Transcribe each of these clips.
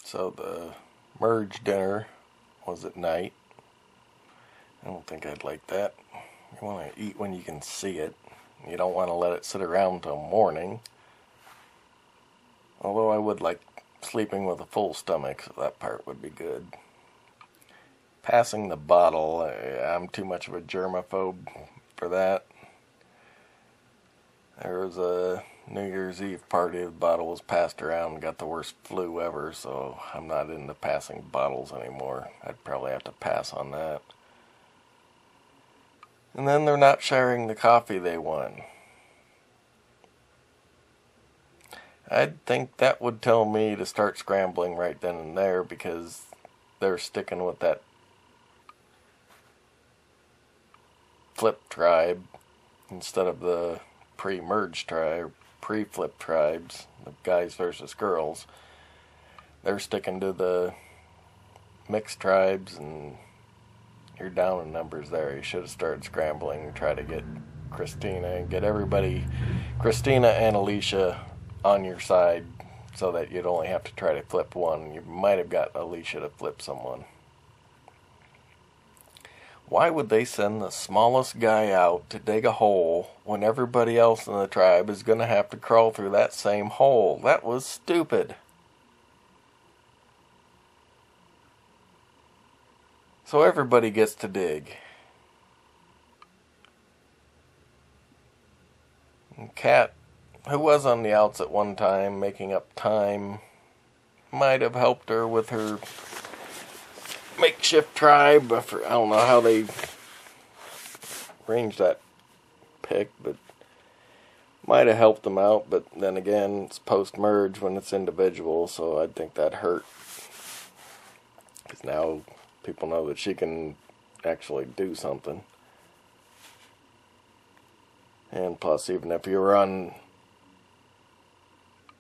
So the merge dinner was at night. I don't think I'd like that. You want to eat when you can see it. You don't want to let it sit around till morning. Although I would like sleeping with a full stomach, so that part would be good. Passing the bottle, I'm too much of a germaphobe for that. There was a New Year's Eve party, the bottle was passed around and got the worst flu ever, so I'm not into passing bottles anymore. I'd probably have to pass on that. And then they're not sharing the coffee they won. I'd think that would tell me to start scrambling right then and there, because they're sticking with that flip tribe instead of the pre-merge tribe, pre-flip tribes, the guys versus girls. They're sticking to the mixed tribes, and you're down in numbers there. You should have started scrambling and try to get Christina and get everybody, Christina and Alicia, on your side so that you'd only have to try to flip one. You might have got Alicia to flip someone. Why would they send the smallest guy out to dig a hole when everybody else in the tribe is going to have to crawl through that same hole? That was stupid. So everybody gets to dig. And Kat, who was on the outs at one time, making up time, might have helped her with her makeshift tribe. I don't know how they arranged that pick, but might have helped them out. But then again, it's post-merge when it's individual, so I think that hurt. Because now people know that she can actually do something. And plus, even if you were on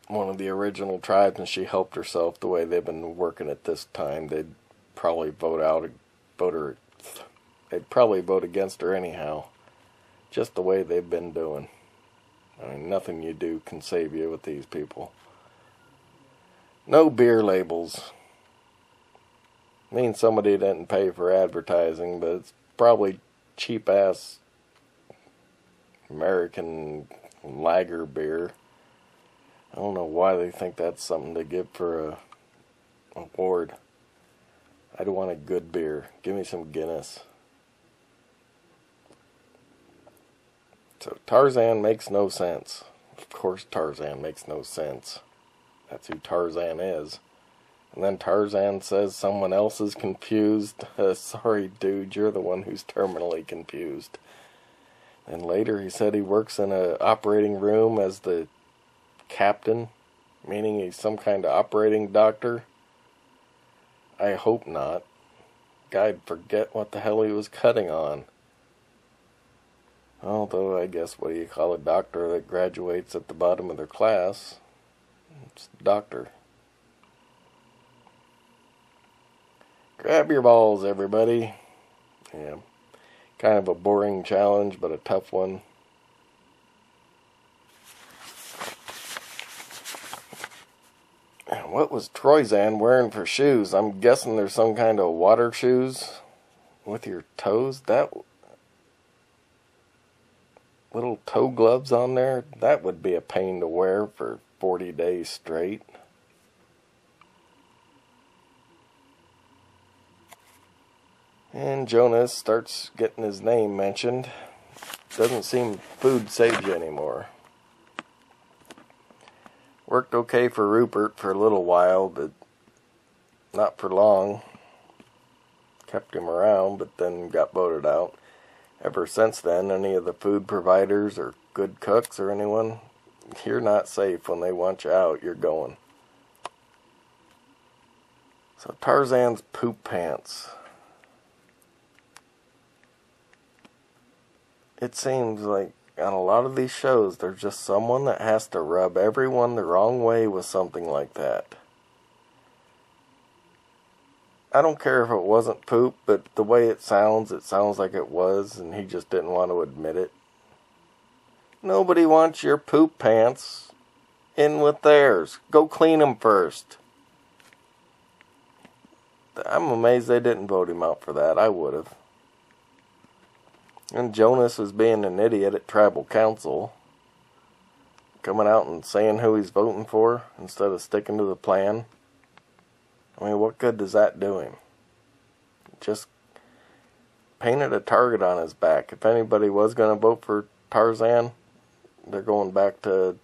one of the original tribes and she helped herself the way they've been working at this time, they'd probably they'd probably vote against her anyhow, just the way they've been doing. I mean, nothing you do can save you with these people. No beer labels. Means somebody didn't pay for advertising, but it's probably cheap ass American lager beer. I don't know why they think that's something to give for a award. I'd want a good beer. Give me some Guinness. So Tarzan makes no sense. Of course Tarzan makes no sense. That's who Tarzan is. And then Tarzan says someone else is confused. Sorry dude, you're the one who's terminally confused. And later he said he works in an operating room as the captain, meaning he's some kind of operating doctor. I hope not. Guy'd forget what the hell he was cutting on. Although, I guess, what do you call a doctor that graduates at the bottom of their class? It's a doctor. Grab your balls, everybody. Yeah, kind of a boring challenge, but a tough one. What was Troyzan wearing for shoes? I'm guessing there's some kind of water shoes with your toes. That little toe gloves on there, that would be a pain to wear for 40 days straight. And Jonas starts getting his name mentioned. Doesn't seem food saves you anymore. Worked okay for Rupert for a little while, but not for long. Kept him around, but then got voted out. Ever since then, any of the food providers or good cooks or anyone, you're not safe. When they want you out, you're going. So Tarzan's poop pants. It seems like on a lot of these shows, there's just someone that has to rub everyone the wrong way with something like that. I don't care if it wasn't poop, but the way it sounds like it was, and he just didn't want to admit it. Nobody wants your poop pants in with theirs. Go clean them first. I'm amazed they didn't vote him out for that. I would have. And Jonas was being an idiot at tribal council, coming out and saying who he's voting for instead of sticking to the plan. I mean, what good does that do him? Just painted a target on his back. If anybody was going to vote for Tarzan, they're going back to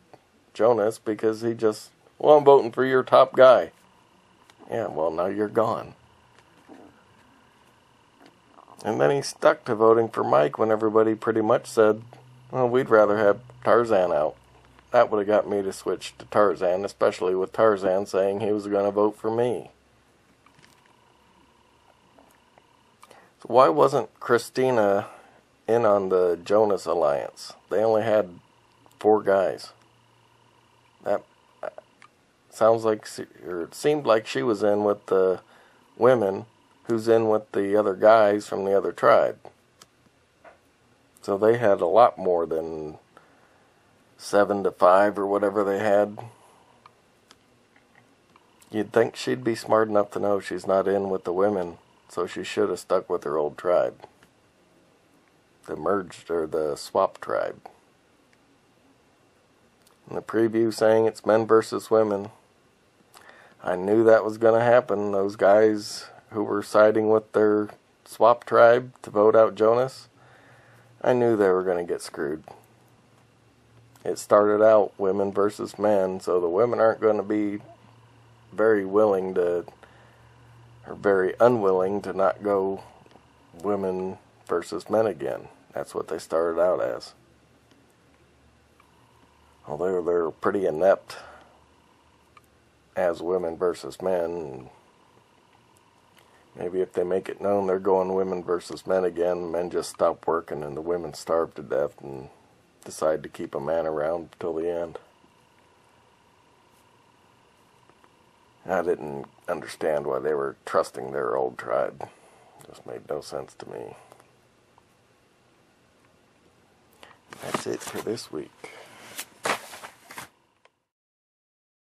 Jonas because he just, well, I'm voting for your top guy. Yeah, well, now you're gone. And then he stuck to voting for Myk when everybody pretty much said, well, we'd rather have Tarzan out. That would have got me to switch to Tarzan, especially with Tarzan saying he was going to vote for me. So why wasn't Christina in on the Jonas alliance? They only had 4 guys. That sounds like, or it seemed like she was in with the women, who's in with the other guys from the other tribe. So they had a lot more than 7 to 5 or whatever they had. You'd think she'd be smart enough to know she's not in with the women, so she should have stuck with her old tribe. The merged, or the swap tribe. In the preview saying it's men versus women, I knew that was going to happen. Those guys who were siding with their swap tribe to vote out Jonas, I knew they were going to get screwed. It started out women versus men, so the women aren't going to be very willing to, or very unwilling to not go women versus men again. That's what they started out as. Although they're pretty inept as women versus men. Maybe if they make it known they're going women versus men again, men just stop working and the women starve to death and decide to keep a man around till the end. I didn't understand why they were trusting their old tribe. It just made no sense to me. That's it for this week.